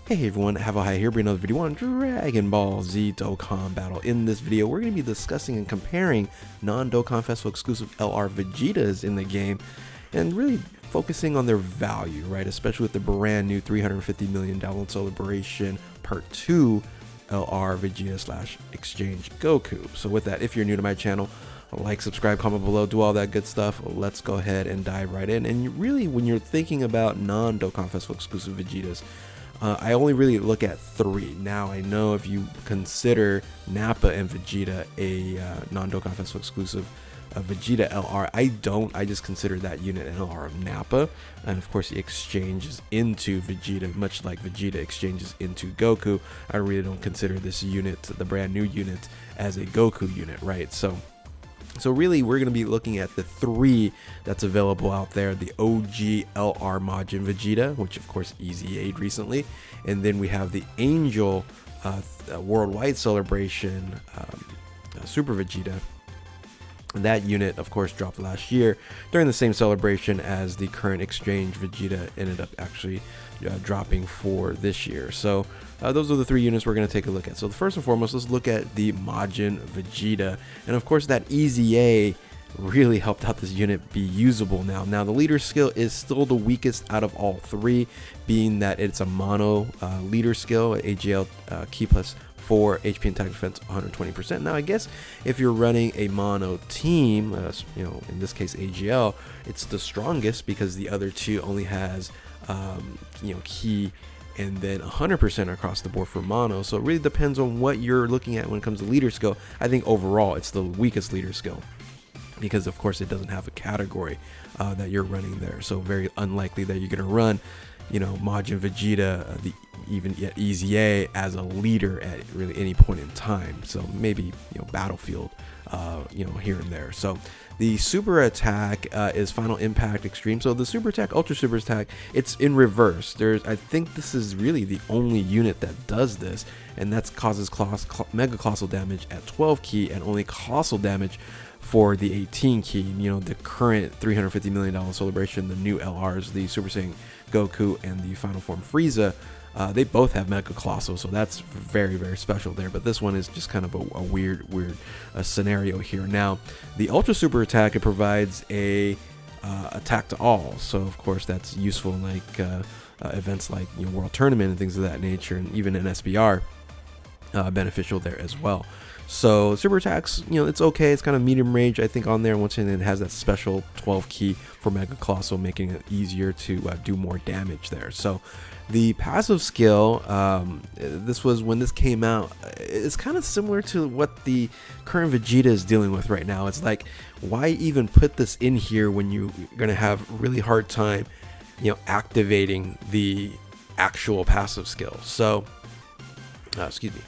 Hey everyone, High here, bringing another video on Dragon Ball Z Dokkan Battle. In this video, we're going to be discussing and comparing non-Dokkan Festival exclusive LR Vegetas in the game, and really focusing on their value, right? Especially with the brand new 350 million download celebration Part 2 LR Vegeta / Exchange Goku. So with that, if you're new to my channel, like, subscribe, comment below, do all that good stuff. Let's go ahead and dive right in. And really, when you're thinking about non-Dokkan Festival exclusive Vegetas, I only really look at 3. Now, I know if you consider Nappa and Vegeta a non-Dokkan Festival exclusive Vegeta LR, I don't. I just consider that unit an LR of Nappa. And of course, he exchanges into Vegeta, much like Vegeta exchanges into Goku. I really don't consider this unit, the brand new unit, as a Goku unit, right? So really, we're going to be looking at the 3 that's available out there. The OG LR Majin Vegeta, which of course EZA'd recently. And then we have the Angel Worldwide Celebration Super Vegeta. That unit, of course, dropped last year during the same celebration as the current Exchange Vegeta ended up actually dropping for this year. So those are the 3 units we're going to take a look at. So first and foremost, let's look at the Majin Vegeta. And of course, that EZA really helped out this unit be usable now. Now, the leader skill is still the weakest out of all 3, being that it's a mono leader skill, AGL key plus 4 HP and attack defense 120%. Now, I guess if you're running a mono team, in this case AGL, it's the strongest because the other 2 only has key and then 100% across the board for mono. So it really depends on what you're looking at when it comes to leader skill. I think overall it's the weakest leader skill because of course it doesn't have a category that you're running there. So very unlikely that you're going to run Majin Vegeta, even EZA as a leader at really any point in time. So maybe Battlefield, here and there. So the super attack is Final Impact Extreme. So the super attack, Ultra Super attack, it's in reverse. I think this is really the only unit that does this, and that causes Mega Colossal damage at 12 key and only colossal damage for the 18 key. The current $350 million celebration, the new LRs, the Super Saiyan Goku and the Final Form Frieza, they both have Mega Colossal, so that's very, very special there. But this one is just kind of a weird scenario here. Now, the Ultra Super attack, it provides a attack to all, so of course that's useful in like events like World Tournament and things of that nature, and even in SBR, beneficial there as well. So super attacks, it's okay. It's kind of medium range, I think, on there. Once again, it has that special 12 key for Mega Colossal, making it easier to do more damage there. So the passive skill, this was when this came out, it's kind of similar to what the current Vegeta is dealing with right now. It's like, why even put this in here when you're going to have a really hard time, activating the actual passive skill? So, excuse me.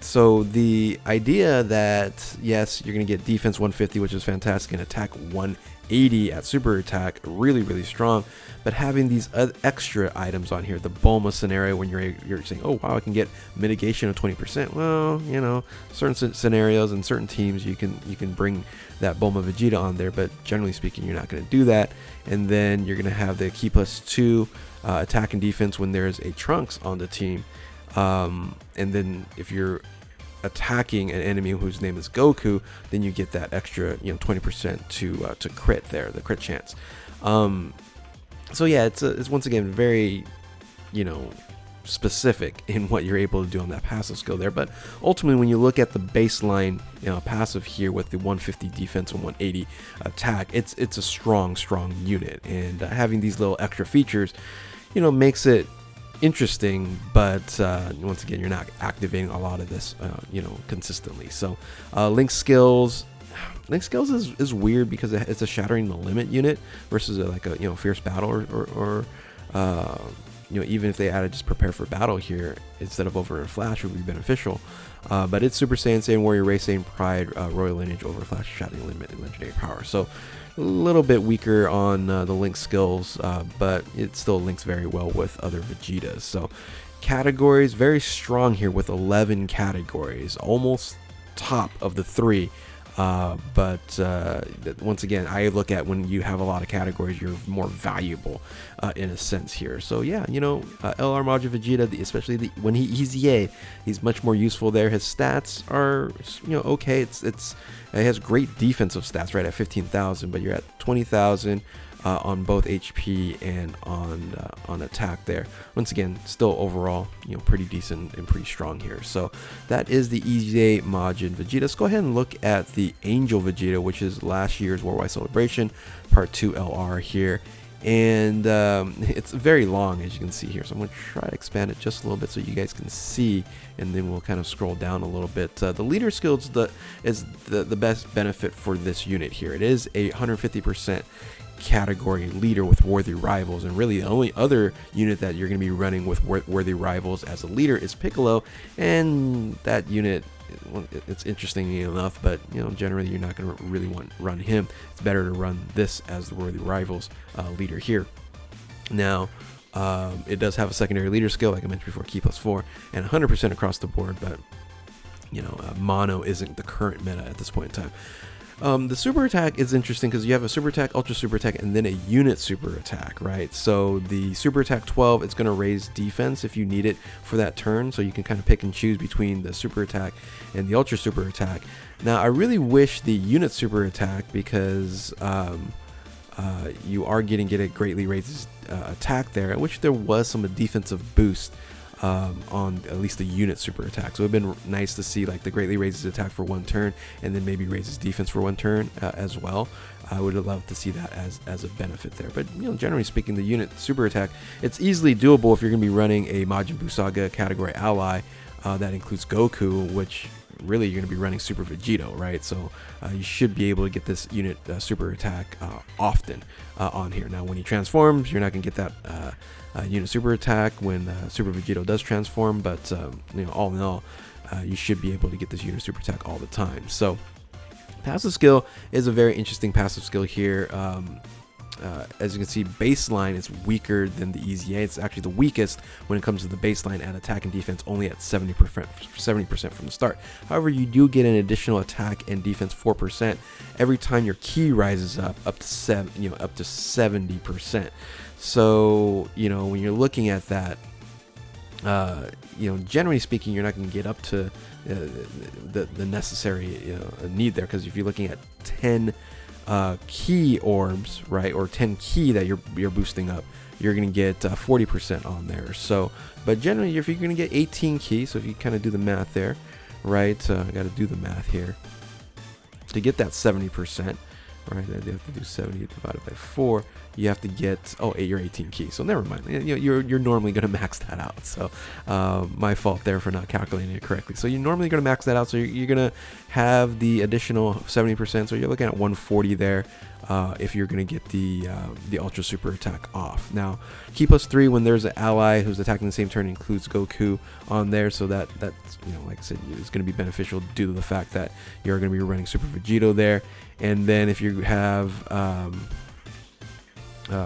So the idea that, yes, you're going to get defense 150, which is fantastic, and attack 180 at super attack, really, really strong. But having these extra items on here, the Bulma scenario, when you're saying, oh, wow, I can get mitigation of 20%. Well, certain scenarios and certain teams, you can bring that Bulma Vegeta on there, but generally speaking, you're not going to do that. And then you're going to have the key plus 2 attack and defense when there's a Trunks on the team. And then if you're attacking an enemy whose name is Goku, then you get that extra 20% to crit there, the crit chance. So yeah, it's once again very specific in what you're able to do on that passive skill there. But ultimately, when you look at the baseline passive here with the 150 defense and 180 attack, it's a strong unit, and having these little extra features makes it interesting, but once again, you're not activating a lot of this consistently. So link skills is weird because it's a Shattering the Limit unit versus like a Fierce Battle or even if they added just Prepare for Battle here instead of Over and Flash would be beneficial. But it's Super Saiyan, Warrior Race, Saiyan Pride, Royal Lineage, Over Flash, Shattering Limit, and Legendary Power. So a little bit weaker on the link skills, but it still links very well with other Vegetas. So categories, very strong here with 11 categories, almost top of the 3 Once again, I look at when you have a lot of categories, you're more valuable in a sense here. So yeah, you know, LR Majin Vegeta, especially when he's EA, he's much more useful there. His stats are, you know, okay. It has great defensive stats, right, at 15,000, but you're at 20,000 on both HP and on attack there. Once again, still overall, you know, pretty decent and pretty strong here. So that is the EA Majin Vegeta. Let's go ahead and look at the Angel Vegeta, which is last year's Worldwide Celebration Part 2 LR here. And it's very long, as you can see here, so I'm going to try to expand it just a little bit so you guys can see, and then we'll kind of scroll down a little bit. The leader skill is the best benefit for this unit here. It is a 150% category leader with worthy rivals, and really the only other unit that you're going to be running with worthy rivals as a leader is Piccolo, and that unit, it's interesting enough, but you know, generally you're not going to really want to run him. It's better to run this as the worthy rivals leader here. Now it does have a secondary leader skill, like I mentioned before, key +4, and 100% across the board, but you know, mono isn't the current meta at this point in time. The super attack is interesting because you have a super attack, ultra super attack, and then a unit super attack, right? So the super attack 12, it's going to raise defense if you need it for that turn, so you can kind of pick and choose between the super attack and the ultra super attack. Now I really wish the unit super attack, because you are getting it greatly raises attack there, which there was some defensive boost on at least the unit super attack. So it would have been nice to see like the greatly raises attack for one turn and then maybe raises defense for one turn as well. I would have loved to see that as a benefit there. But you know, generally speaking, the unit super attack, it's easily doable if you're going to be running a Majin Buu Saga category ally that includes Goku, which really you're going to be running Super Vegeta, right? So you should be able to get this unit super attack often on here. Now when he transforms, you're not going to get that unit super attack when Super Vegeta does transform, but you know, all in all, you should be able to get this unit super attack all the time. So passive skill is a very interesting passive skill here. As you can see, baseline is weaker than the EZA. It's actually the weakest when it comes to the baseline at attack and defense, only at 70% from the start. However, you do get an additional attack and defense 4% every time your key rises up to 70%. So you know, when you're looking at that, you know, generally speaking, you're not going to get up to the necessary need there, because if you're looking at 10 key orbs, right, or 10 key that you're boosting up, you're going to get 40% on there. So, but generally, if you're going to get 18 key, so if you kind of do the math there, right, I got to do the math here to get that 70%. Right, you have to do 70 divided by 4. You have to get you're 18 keys. So never mind. You're normally going to max that out. So my fault there for not calculating it correctly. So you're normally going to max that out. So you're going to have the additional 70%. So you're looking at 140 there. If you're going to get the ultra super attack off. Now key +3 when there's an ally who's attacking the same turn includes Goku on there, so that's, you know, like I said, it's going to be beneficial due to the fact that you're going to be running Super Vegeta there. And then if you have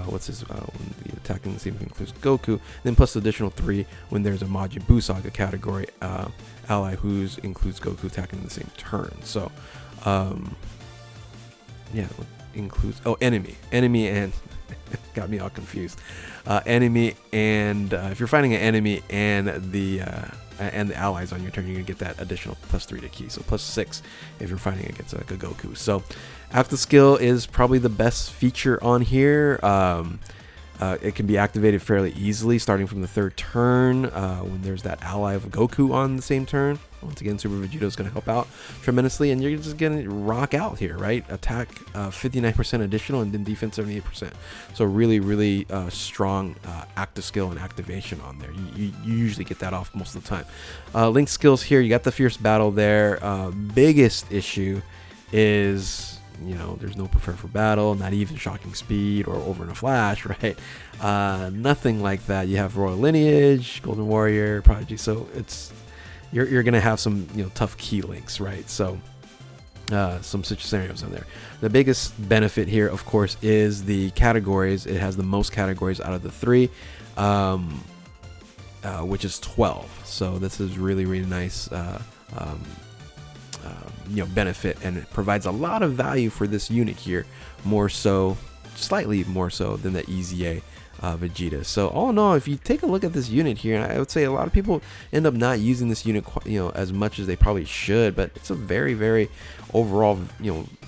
what's this, when the attacking the same includes Goku, then plus the additional 3 when there's a Majin Buu Saga category ally who includes Goku attacking the same turn. So yeah, includes enemy and got me all confused. Enemy and if you're fighting an enemy and the allies on your turn, you're gonna get that additional +3 to key, so +6 if you're fighting against like a Goku. So active skill is probably the best feature on here. It can be activated fairly easily starting from the 3rd turn when there's that ally of Goku on the same turn. Once again, Super Vegeta is going to help out tremendously, and you're just going to rock out here, right? Attack 59% additional, and then defense 78%. So really strong active skill and activation on there. You usually get that off most of the time. Link skills here, you got the Fierce Battle there. Biggest issue is, you know, there's no Prepared for Battle, not even Shocking Speed or Over in a Flash, right? Nothing like that. You have Royal Lineage, Golden Warrior, Prodigy, so it's you're gonna have some, you know, tough key links, right? So some such scenarios in there. The biggest benefit here, of course, is the categories. It has the most categories out of the 3, which is 12. So this is really nice benefit, and it provides a lot of value for this unit here, more so, slightly more so than the EZA Vegeta. So all in all, if you take a look at this unit here, and I would say a lot of people end up not using this unit as much as they probably should, but it's a very overall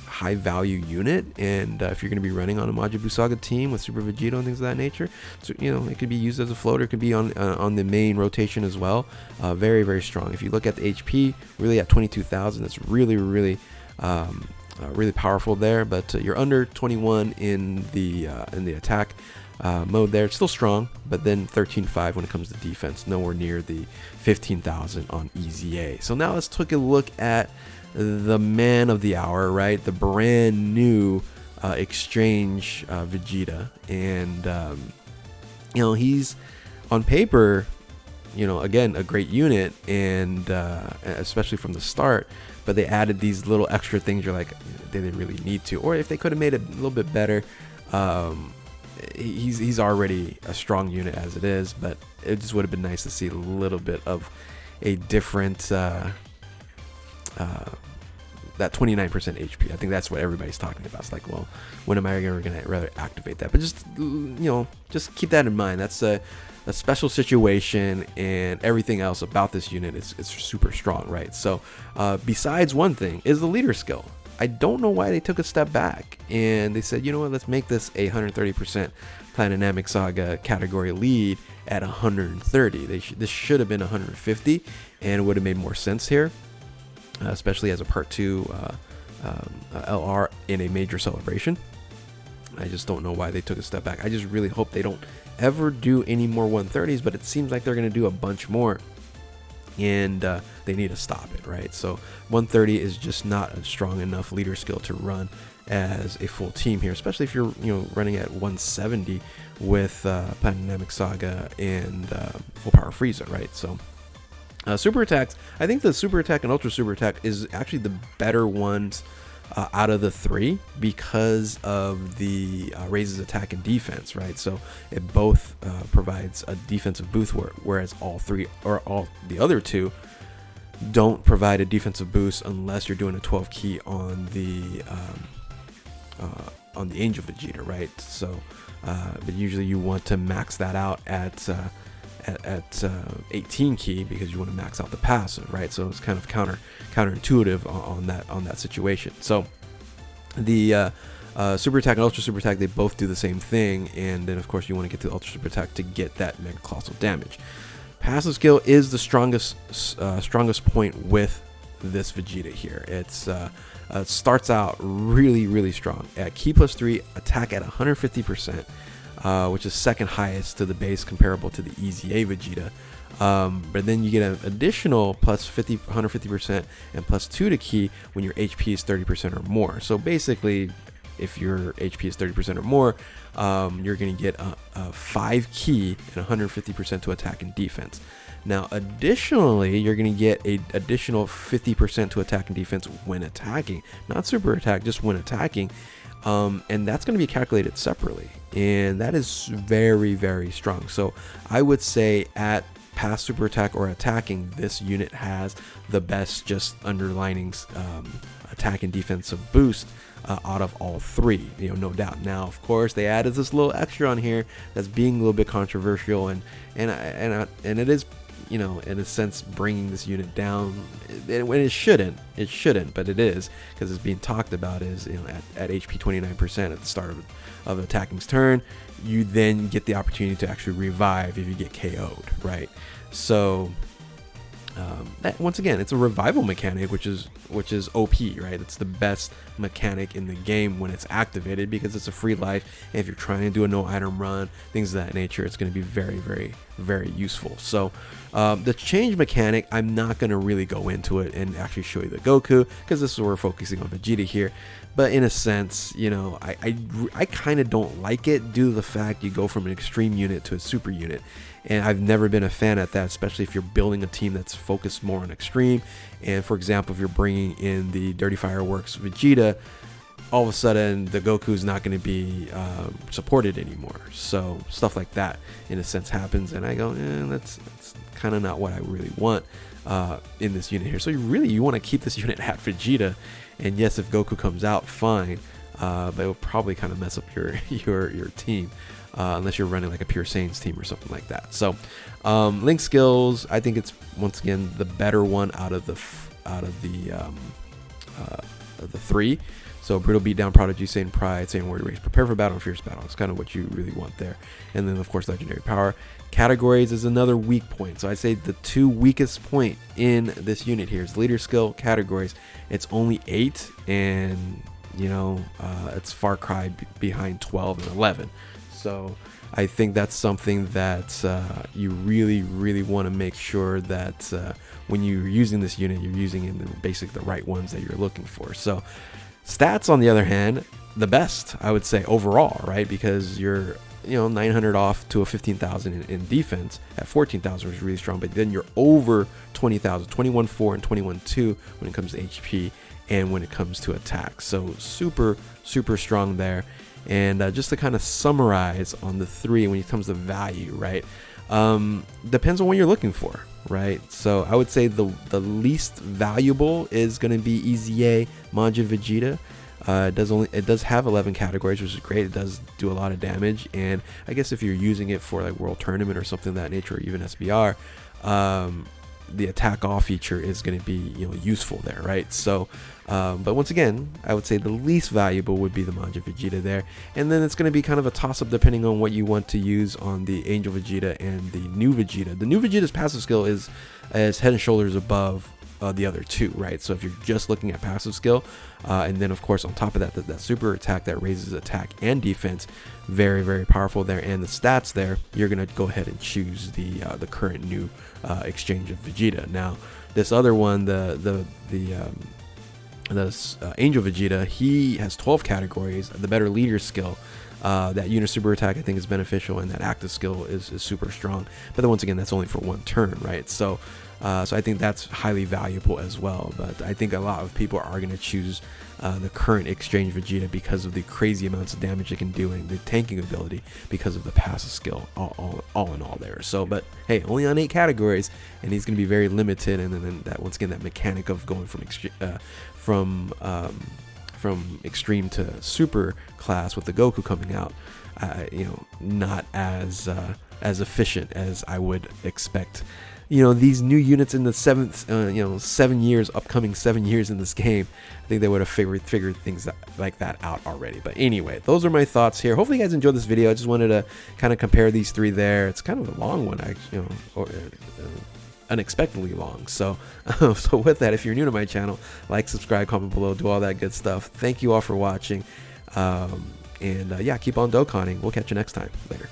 high value unit. And if you're going to be running on a Majin Buu Saga team with Super Vegeta and things of that nature, so it could be used as a floater, it could be on the main rotation as well. Very strong. If you look at the HP, really at 22,000, that's really powerful there. But you're under 21 in the attack mode there. It's still strong, but then 13.5 when it comes to defense, nowhere near the 15,000 on EZA. So now let's take a look at the man of the hour, right? The brand new exchange Vegeta, and he's on paper, again, a great unit, and especially from the start. But they added these little extra things. You're like, did they really need to? Or if they could have made it a little bit better. He's already a strong unit as it is, but it just would have been nice to see a little bit of a different that 29% HP. I think that's what everybody's talking about. It's like, well, when am I ever going to rather activate that? But just just keep that in mind. That's a special situation, and everything else about this unit is super strong, right? So besides one thing is the leader skill. I don't know why they took a step back and they said, you know what, let's make this a 130% Dynamic Saga category lead at 130. This should have been 150, and it would have made more sense here, especially as a part 2 LR in a major celebration. I just don't know why they took a step back. I just really hope they don't ever do any more 130s, but it seems like they're going to do a bunch more, and they need to stop it, right? So 130 is just not a strong enough leader skill to run as a full team here, especially if you're running at 170 with Dynamic Saga and full power Frieza, right? So super attacks, I think the super attack and ultra super attack is actually the better ones out of the three, because of the raises attack and defense, right? So it both provides a defensive boost, whereas all the other two don't provide a defensive boost unless you're doing a 12 key on the Angel Vegeta, right? So but usually you want to max that out at 18 key, because you want to max out the passive, right? So it's kind of counterintuitive on that situation. So the super attack and ultra super attack, they both do the same thing, and then of course you want to get to the ultra super attack to get that mega colossal damage. Passive skill is the strongest point with this Vegeta here. It starts out really strong at key +3, attack at 150%. Which is second highest to the base, comparable to the EZA Vegeta. But then you get an additional +50, 150% and +2 to key when your HP is 30% or more. So basically, if your HP is 30% or more, you're going to get a 5 key and 150% to attack and defense. Now, additionally, you're going to get an additional 50% to attack and defense when attacking. Not super attack, just when attacking. And that's going to be calculated separately, and that is very strong. So I would say at past super attack or attacking, this unit has the best just underlining attack and defensive boost out of all three, no doubt. Now, of course, they added this little extra on here that's being a little bit controversial, and it is, in a sense, bringing this unit down when it shouldn't, but it is, because it's being talked about is, at HP 29% at the start of attacking's turn, you then get the opportunity to actually revive if you get KO'd, right? So once again, it's a revival mechanic, which is OP, right? It's the best mechanic in the game when it's activated, because it's a free life, and if you're trying to do a no item run, things of that nature, it's going to be very useful. So the change mechanic, I'm not going to really go into it and actually show you the Goku, because this is where we're focusing on Vegeta here. But in a sense, I kind of don't like it due to the fact you go from an extreme unit to a super unit. And I've never been a fan at that, especially if you're building a team that's focused more on extreme. And for example, if you're bringing in the Dirty Fireworks Vegeta, all of a sudden the Goku is not going to be supported anymore. So stuff like that in a sense happens, and I go, that's kind of not what I really want in this unit here. So you want to keep this unit at Vegeta, and yes, if Goku comes out, fine, but it will probably kind of mess up your team. Unless you're running like a Pure Saiyans team or something like that. So Link skills, I think it's once again the better one out of the three. So Brutal Beatdown, Prodigy, Saiyan Pride, Saiyan Warrior Race, Prepare for Battle, and Fierce Battle. It's kind of what you really want there. And then of course Legendary Power. Categories is another weak point. So I'd say the two weakest point in this unit here is Leader Skill, Categories. It's only 8, and you know it's far cry behind 12 and 11. So I think that's something that you really want to make sure that when you're using this unit, you're using it in basically the right ones that you're looking for. So stats, on the other hand, the best, I would say, overall, right? Because you're 900 off to a 15,000 in defense at 14,000 is really strong, but then you're over 20,000, 21.4 and 21.2 when it comes to HP and when it comes to attack. So super strong there. And just to kind of summarize on the 3 when it comes to value, right? Depends on what you're looking for, right? So I would say the least valuable is going to be EZA Majin Vegeta. It does have 11 categories, which is great. It does do a lot of damage, and I guess if you're using it for like World Tournament or something of that nature, or even SBR, the attack off feature is going to be useful there, right? So but once again, I would say the least valuable would be the Majin Vegeta there, and then it's going to be kind of a toss-up depending on what you want to use on the Angel Vegeta and the new Vegeta. The new Vegeta's passive skill is head and shoulders above the other two, right? So if you're just looking at passive skill, and then of course on top of that, that super attack that raises attack and defense, very powerful there. And the stats there, you're gonna go ahead and choose the current new exchange of Vegeta. Now this other one, the Angel Vegeta, he has 12 categories. The better leader skill, that unit super attack I think is beneficial, and that active skill is super strong. But then once again, that's only for one turn, right? So I think that's highly valuable as well. But I think a lot of people are going to choose the current exchange Vegeta because of the crazy amounts of damage it can do and the tanking ability because of the passive skill all in all there. So, but hey, only on 8 categories, and he's going to be very limited. And then that once again, that mechanic of going from extreme to super class with the Goku coming out, not as efficient as I would expect. These new units in the upcoming 7 years in this game, I think they would have figured things like that out already. But anyway, those are my thoughts here. Hopefully you guys enjoyed this video. I just wanted to kind of compare these 3 there. It's kind of a long one, actually, unexpectedly long. So so with that, if you're new to my channel, like, subscribe, comment below, do all that good stuff. Thank you all for watching, and yeah, keep on Dokkaning. We'll catch you next time. Later.